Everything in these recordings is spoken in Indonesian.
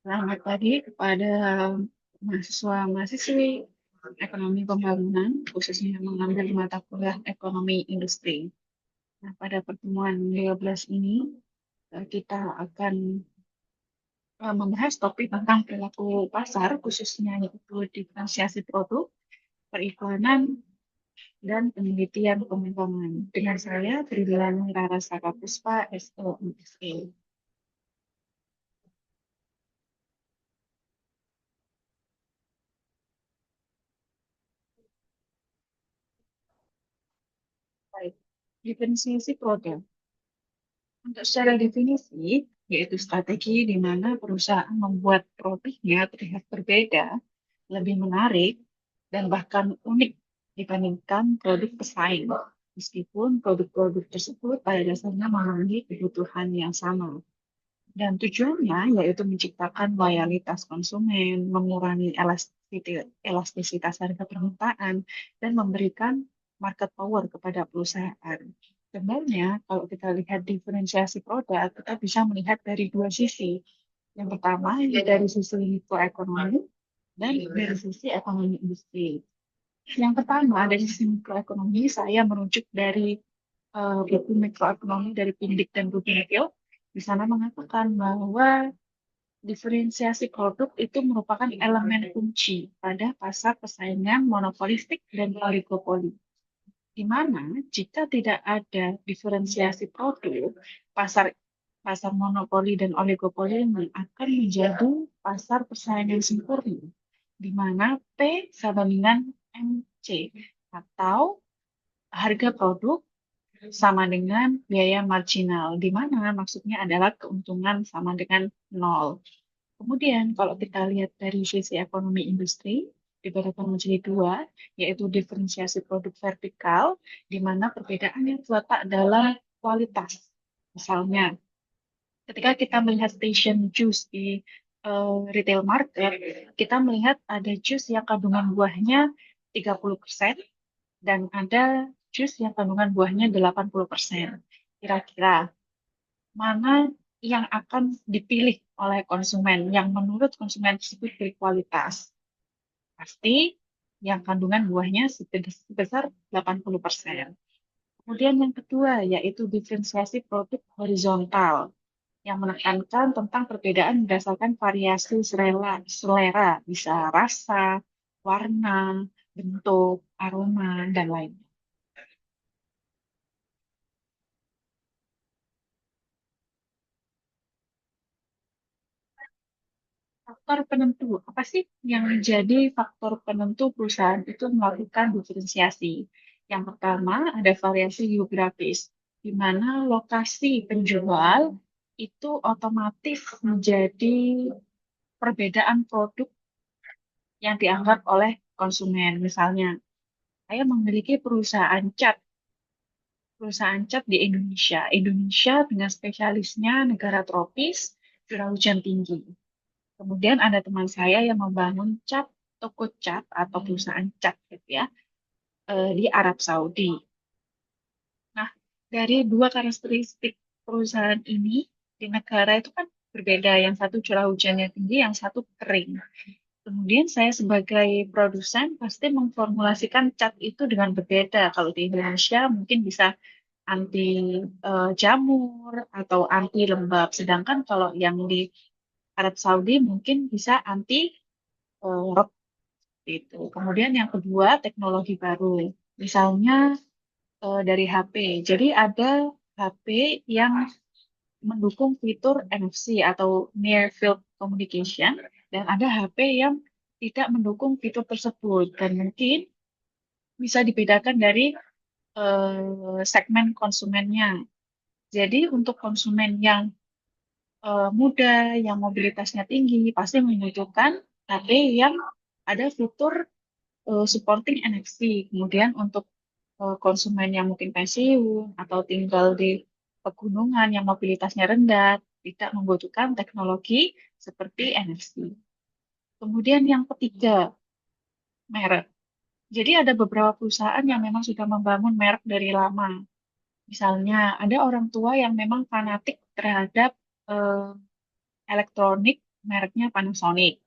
Selamat pagi kepada mahasiswa-mahasiswi ekonomi pembangunan, khususnya yang mengambil mata kuliah ekonomi industri. Nah, pada pertemuan 12 ini, kita akan membahas topik tentang perilaku pasar, khususnya yaitu diferensiasi produk, periklanan, dan penelitian pengembangan. Dengan saya, Tridulani Rarasaka Puspa, SOMSE. Baik, diferensiasi produk. Untuk secara definisi, yaitu strategi di mana perusahaan membuat produknya terlihat berbeda, lebih menarik, dan bahkan unik dibandingkan produk pesaing, meskipun produk-produk tersebut pada dasarnya memenuhi kebutuhan yang sama. Dan tujuannya yaitu menciptakan loyalitas konsumen, mengurangi elastisitas harga permintaan, dan memberikan market power kepada perusahaan. Sebenarnya, kalau kita lihat diferensiasi produk, kita bisa melihat dari dua sisi. Yang pertama, ya dari sisi mikroekonomi dan dari sisi ekonomi industri. Yang pertama, dari sisi mikroekonomi, saya merujuk dari buku mikroekonomi dari Pindik dan Rubinfield. Di sana mengatakan bahwa diferensiasi produk itu merupakan elemen kunci pada pasar persaingan monopolistik dan oligopoli. Di mana jika tidak ada diferensiasi produk, pasar pasar monopoli dan oligopoli ini akan menjadi pasar persaingan sempurna, di mana P sama dengan MC atau harga produk sama dengan biaya marginal, di mana maksudnya adalah keuntungan sama dengan nol. Kemudian kalau kita lihat dari sisi ekonomi industri, dibedakan menjadi dua, yaitu diferensiasi produk vertikal, di mana perbedaannya terletak dalam kualitas. Misalnya, ketika kita melihat station juice di retail market, kita melihat ada jus yang kandungan buahnya 30% dan ada jus yang kandungan buahnya 80%. Kira-kira mana yang akan dipilih oleh konsumen yang menurut konsumen tersebut berkualitas? Pasti yang kandungan buahnya sebesar 80%. Kemudian yang kedua yaitu diferensiasi produk horizontal yang menekankan tentang perbedaan berdasarkan variasi selera, bisa rasa, warna, bentuk, aroma, dan lain. Faktor penentu, apa sih yang menjadi faktor penentu perusahaan itu melakukan diferensiasi? Yang pertama, ada variasi geografis, di mana lokasi penjual itu otomatis menjadi perbedaan produk yang dianggap oleh konsumen. Misalnya, saya memiliki perusahaan cat di Indonesia. Indonesia dengan spesialisnya negara tropis, curah hujan tinggi. Kemudian ada teman saya yang membangun toko cat atau perusahaan cat gitu ya, di Arab Saudi. Nah, dari dua karakteristik perusahaan ini di negara itu kan berbeda. Yang satu curah hujannya tinggi, yang satu kering. Kemudian saya sebagai produsen pasti memformulasikan cat itu dengan berbeda. Kalau di Indonesia mungkin bisa anti jamur atau anti lembab. Sedangkan kalau yang di Arab Saudi mungkin bisa anti rok itu. Kemudian yang kedua teknologi baru. Misalnya dari HP. Jadi ada HP yang mendukung fitur NFC atau Near Field Communication dan ada HP yang tidak mendukung fitur tersebut dan mungkin bisa dibedakan dari segmen konsumennya. Jadi untuk konsumen yang muda, yang mobilitasnya tinggi, pasti membutuhkan HP yang ada fitur supporting NFC. Kemudian untuk konsumen yang mungkin pensiun atau tinggal di pegunungan yang mobilitasnya rendah, tidak membutuhkan teknologi seperti NFC. Kemudian yang ketiga, merek. Jadi ada beberapa perusahaan yang memang sudah membangun merek dari lama. Misalnya, ada orang tua yang memang fanatik terhadap eh, elektronik mereknya Panasonic.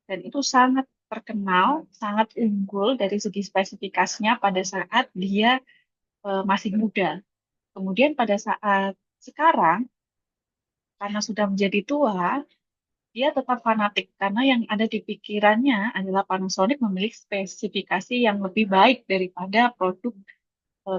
Dan itu sangat terkenal, sangat unggul dari segi spesifikasinya pada saat dia masih muda. Kemudian pada saat sekarang, karena sudah menjadi tua, dia tetap fanatik karena yang ada di pikirannya adalah Panasonic memiliki spesifikasi yang lebih baik daripada produk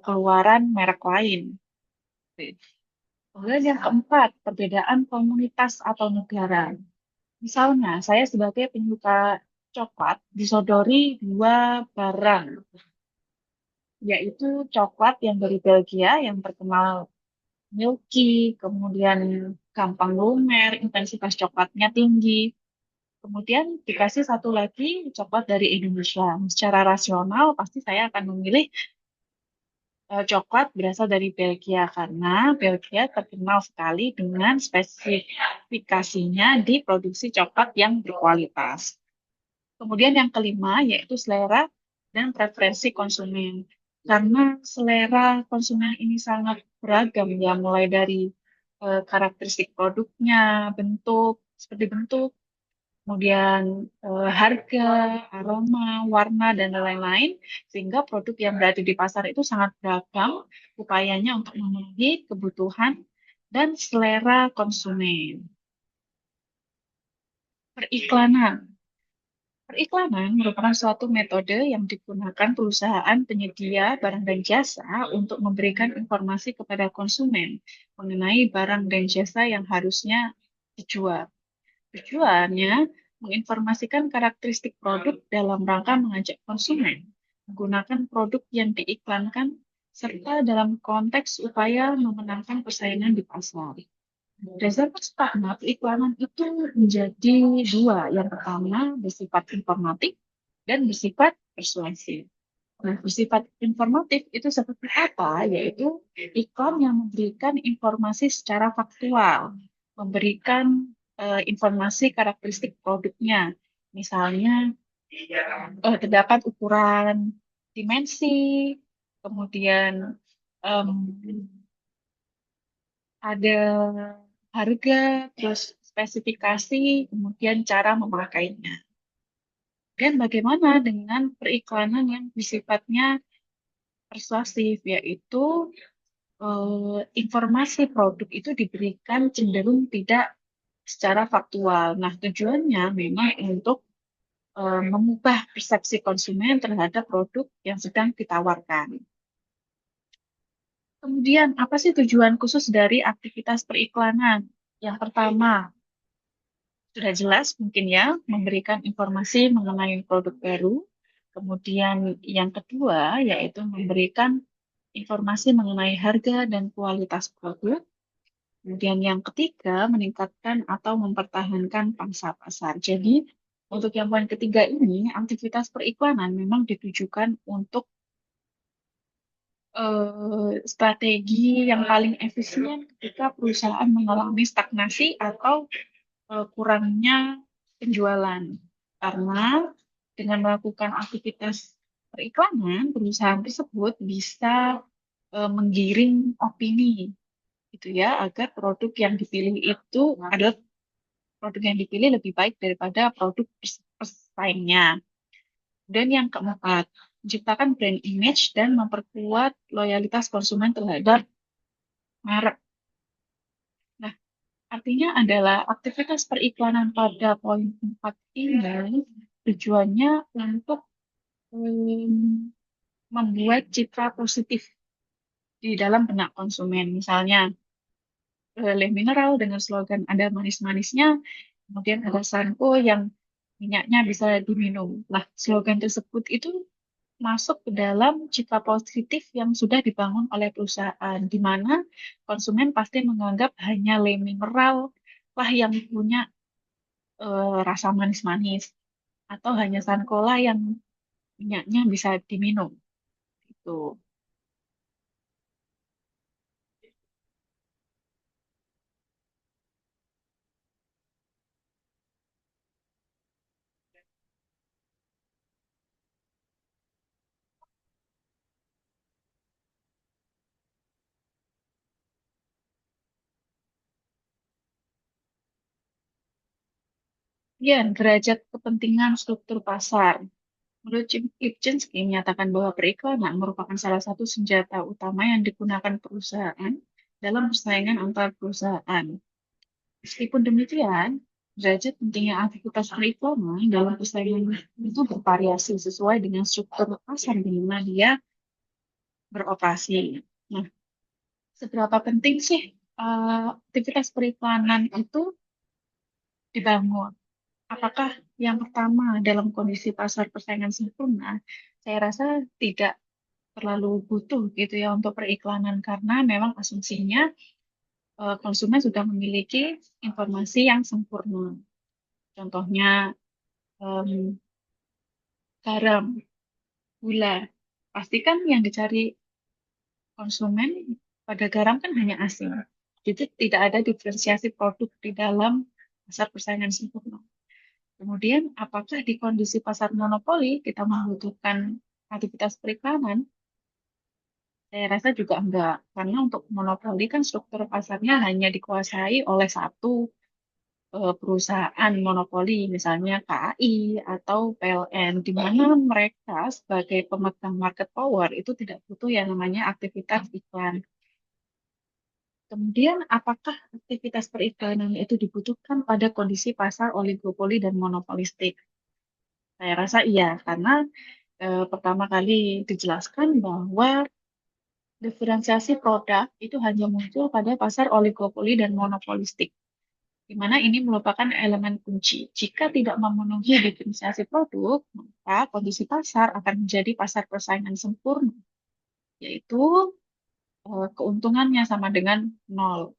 keluaran merek lain. Kemudian yang keempat, perbedaan komunitas atau negara. Misalnya, saya sebagai penyuka coklat disodori dua barang, yaitu coklat yang dari Belgia yang terkenal milky, kemudian gampang lumer, intensitas coklatnya tinggi. Kemudian dikasih satu lagi coklat dari Indonesia. Secara rasional pasti saya akan memilih coklat berasal dari Belgia karena Belgia terkenal sekali dengan spesifikasinya di produksi coklat yang berkualitas. Kemudian yang kelima yaitu selera dan preferensi konsumen. Karena selera konsumen ini sangat beragam ya, mulai dari karakteristik produknya, seperti bentuk, kemudian harga, aroma, warna, dan lain-lain, sehingga produk yang berada di pasar itu sangat beragam upayanya untuk memenuhi kebutuhan dan selera konsumen. Periklanan. Periklanan merupakan suatu metode yang digunakan perusahaan penyedia barang dan jasa untuk memberikan informasi kepada konsumen mengenai barang dan jasa yang harusnya dijual. Tujuannya menginformasikan karakteristik produk dalam rangka mengajak konsumen menggunakan produk yang diiklankan serta dalam konteks upaya memenangkan persaingan di pasar. Berdasarkan Sparna, periklanan itu menjadi dua. Yang pertama bersifat informatif dan bersifat persuasif. Nah, bersifat informatif itu seperti apa? Yaitu iklan yang memberikan informasi secara faktual, memberikan informasi karakteristik produknya. Misalnya, terdapat ukuran dimensi, kemudian em, ada harga, terus spesifikasi, kemudian cara memakainya. Dan bagaimana dengan periklanan yang sifatnya persuasif, yaitu informasi produk itu diberikan cenderung tidak secara faktual. Nah, tujuannya memang untuk mengubah persepsi konsumen terhadap produk yang sedang ditawarkan. Kemudian, apa sih tujuan khusus dari aktivitas periklanan? Yang pertama, sudah jelas mungkin ya, memberikan informasi mengenai produk baru. Kemudian yang kedua, yaitu memberikan informasi mengenai harga dan kualitas produk. Kemudian yang ketiga, meningkatkan atau mempertahankan pangsa pasar. Jadi, untuk yang poin ketiga ini, aktivitas periklanan memang ditujukan untuk strategi yang paling efisien ketika perusahaan mengalami stagnasi atau kurangnya penjualan. Karena dengan melakukan aktivitas periklanan, perusahaan tersebut bisa menggiring opini gitu ya, agar produk yang dipilih itu adalah produk yang dipilih lebih baik daripada produk pesaingnya. Dan yang keempat, menciptakan brand image dan memperkuat loyalitas konsumen terhadap merek. Nah, artinya adalah aktivitas periklanan pada poin 4 ini tujuannya untuk um, membuat citra positif di dalam benak konsumen. Misalnya, Le Mineral dengan slogan ada manis-manisnya, kemudian ada Sanko yang minyaknya bisa diminum. Lah, slogan tersebut itu masuk ke dalam citra positif yang sudah dibangun oleh perusahaan, di mana konsumen pasti menganggap hanya Le Mineral lah yang punya rasa manis-manis, atau hanya Sankola yang minyaknya bisa diminum. Gitu. Ya, derajat kepentingan struktur pasar. Menurut Lipchinsky menyatakan bahwa periklanan merupakan salah satu senjata utama yang digunakan perusahaan dalam persaingan antar perusahaan. Meskipun demikian, derajat pentingnya aktivitas periklanan dalam persaingan itu bervariasi sesuai dengan struktur pasar di mana dia beroperasi. Nah, seberapa penting sih aktivitas periklanan itu dibangun? Apakah yang pertama dalam kondisi pasar persaingan sempurna? Saya rasa tidak terlalu butuh gitu ya untuk periklanan karena memang asumsinya konsumen sudah memiliki informasi yang sempurna. Contohnya em, garam, gula. Pastikan yang dicari konsumen pada garam kan hanya asing. Jadi tidak ada diferensiasi produk di dalam pasar persaingan sempurna. Kemudian, apakah di kondisi pasar monopoli kita membutuhkan aktivitas periklanan? Saya rasa juga enggak, karena untuk monopoli kan struktur pasarnya hanya dikuasai oleh satu perusahaan monopoli, misalnya KAI atau PLN, di mana mereka sebagai pemegang market power itu tidak butuh yang namanya aktivitas iklan. Kemudian, apakah aktivitas periklanan itu dibutuhkan pada kondisi pasar oligopoli dan monopolistik? Saya rasa iya, karena pertama kali dijelaskan bahwa diferensiasi produk itu hanya muncul pada pasar oligopoli dan monopolistik, di mana ini merupakan elemen kunci. Jika tidak memenuhi diferensiasi produk, maka kondisi pasar akan menjadi pasar persaingan sempurna, yaitu keuntungannya sama dengan nol.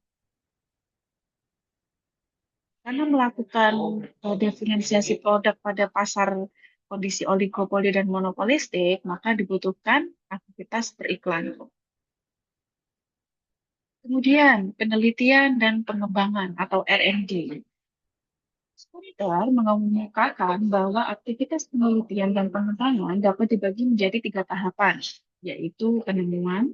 Karena melakukan diferensiasi produk pada pasar kondisi oligopoli dan monopolistik, maka dibutuhkan aktivitas beriklan. Kemudian, penelitian dan pengembangan atau R&D. Sumber mengemukakan bahwa aktivitas penelitian dan pengembangan dapat dibagi menjadi tiga tahapan, yaitu penemuan,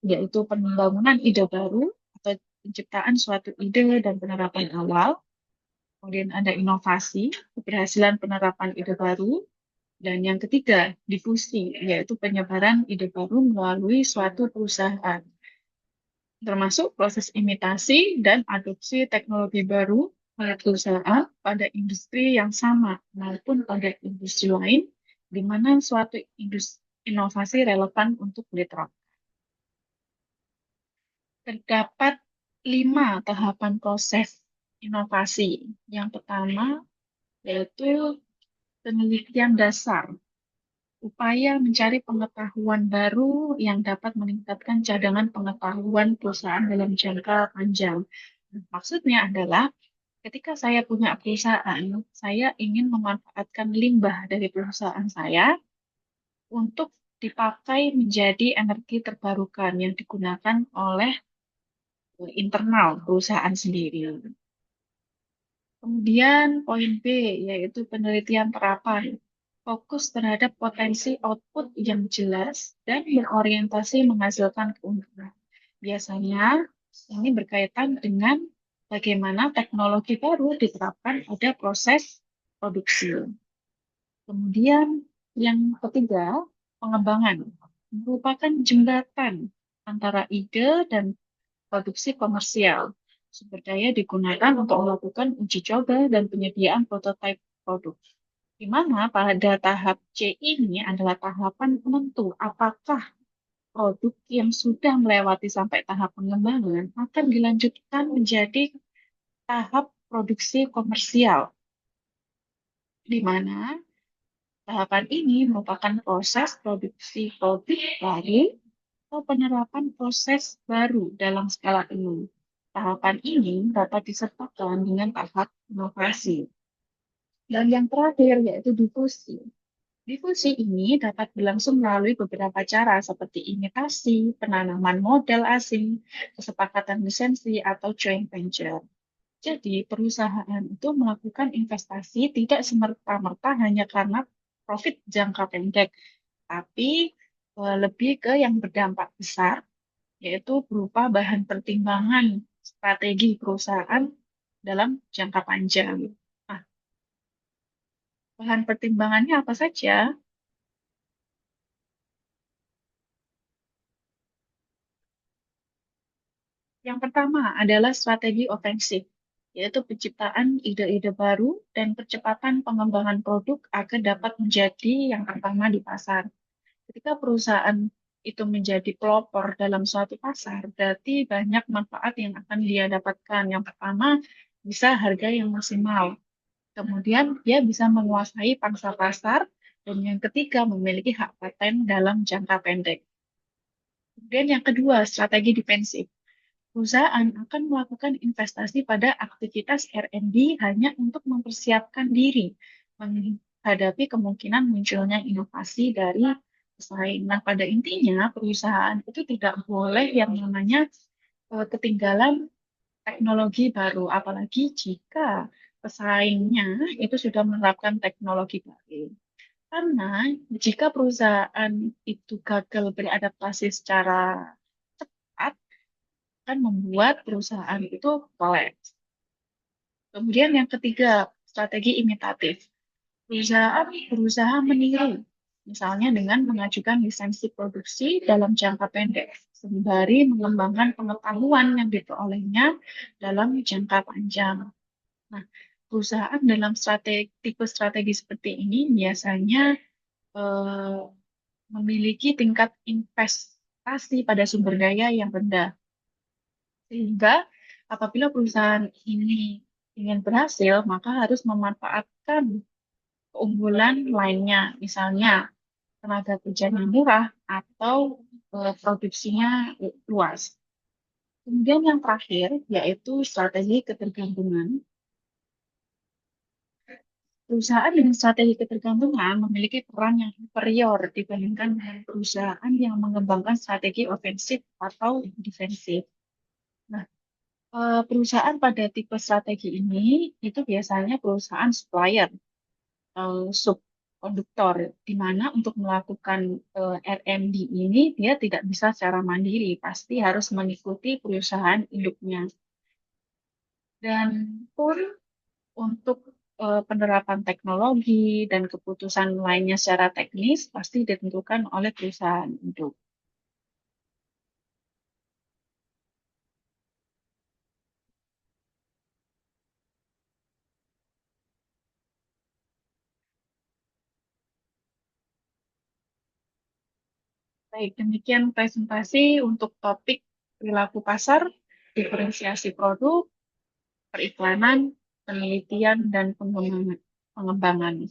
yaitu pembangunan ide baru atau penciptaan suatu ide dan penerapan awal. Kemudian ada inovasi, keberhasilan penerapan ide baru, dan yang ketiga, difusi, yaitu penyebaran ide baru melalui suatu perusahaan, termasuk proses imitasi dan adopsi teknologi baru oleh perusahaan pada industri yang sama maupun pada industri lain, di mana suatu inovasi relevan untuk diterapkan. Terdapat 5 tahapan proses inovasi. Yang pertama yaitu penelitian dasar, upaya mencari pengetahuan baru yang dapat meningkatkan cadangan pengetahuan perusahaan dalam jangka panjang. Maksudnya adalah ketika saya punya perusahaan, saya ingin memanfaatkan limbah dari perusahaan saya untuk dipakai menjadi energi terbarukan yang digunakan oleh internal perusahaan sendiri. Kemudian poin B, yaitu penelitian terapan. Fokus terhadap potensi output yang jelas dan berorientasi menghasilkan keuntungan. Biasanya ini berkaitan dengan bagaimana teknologi baru diterapkan pada proses produksi. Kemudian yang ketiga, pengembangan. Merupakan jembatan antara ide dan produksi komersial. Sumber daya digunakan untuk melakukan uji coba dan penyediaan prototipe produk. Di mana pada tahap C ini adalah tahapan penentu apakah produk yang sudah melewati sampai tahap pengembangan akan dilanjutkan menjadi tahap produksi komersial, di mana tahapan ini merupakan proses produksi produk baru atau penerapan proses baru dalam skala umum. Tahapan ini dapat disertakan dengan tahap inovasi. Dan yang terakhir yaitu difusi. Difusi ini dapat berlangsung melalui beberapa cara seperti imitasi, penanaman modal asing, kesepakatan lisensi, atau joint venture. Jadi, perusahaan itu melakukan investasi tidak semerta-merta hanya karena profit jangka pendek, tapi lebih ke yang berdampak besar, yaitu berupa bahan pertimbangan strategi perusahaan dalam jangka panjang. Nah, Bahan pertimbangannya apa saja? Yang pertama adalah strategi ofensif, yaitu penciptaan ide-ide baru dan percepatan pengembangan produk agar dapat menjadi yang pertama di pasar. Ketika perusahaan itu menjadi pelopor dalam suatu pasar, berarti banyak manfaat yang akan dia dapatkan. Yang pertama, bisa harga yang maksimal. Kemudian, dia bisa menguasai pangsa pasar. Dan yang ketiga, memiliki hak paten dalam jangka pendek. Kemudian yang kedua, strategi defensif. Perusahaan akan melakukan investasi pada aktivitas R&D hanya untuk mempersiapkan diri menghadapi kemungkinan munculnya inovasi dari pesaing. Nah, pada intinya perusahaan itu tidak boleh yang namanya ketinggalan teknologi baru, apalagi jika pesaingnya itu sudah menerapkan teknologi baru. Karena jika perusahaan itu gagal beradaptasi secara cepat, akan membuat perusahaan itu kolaps. Kemudian yang ketiga, strategi imitatif. Perusahaan berusaha meniru, misalnya dengan mengajukan lisensi produksi dalam jangka pendek, sembari mengembangkan pengetahuan yang diperolehnya dalam jangka panjang. Nah, perusahaan dalam tipe strategi seperti ini biasanya eh, memiliki tingkat investasi pada sumber daya yang rendah. Sehingga apabila perusahaan ini ingin berhasil, maka harus memanfaatkan keunggulan lainnya, misalnya tenaga kerjanya murah atau produksinya luas. Kemudian yang terakhir yaitu strategi ketergantungan. Perusahaan dengan strategi ketergantungan memiliki peran yang superior dibandingkan dengan perusahaan yang mengembangkan strategi ofensif atau defensif. Nah, perusahaan pada tipe strategi ini itu biasanya perusahaan supplier atau subkonduktor, di mana untuk melakukan R&D ini dia tidak bisa secara mandiri, pasti harus mengikuti perusahaan induknya. Dan pun untuk penerapan teknologi dan keputusan lainnya secara teknis pasti ditentukan oleh perusahaan induk. Baik, demikian presentasi untuk topik perilaku pasar, diferensiasi produk, periklanan, penelitian, dan pengembangan.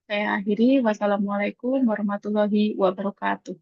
Saya akhiri. Wassalamualaikum warahmatullahi wabarakatuh.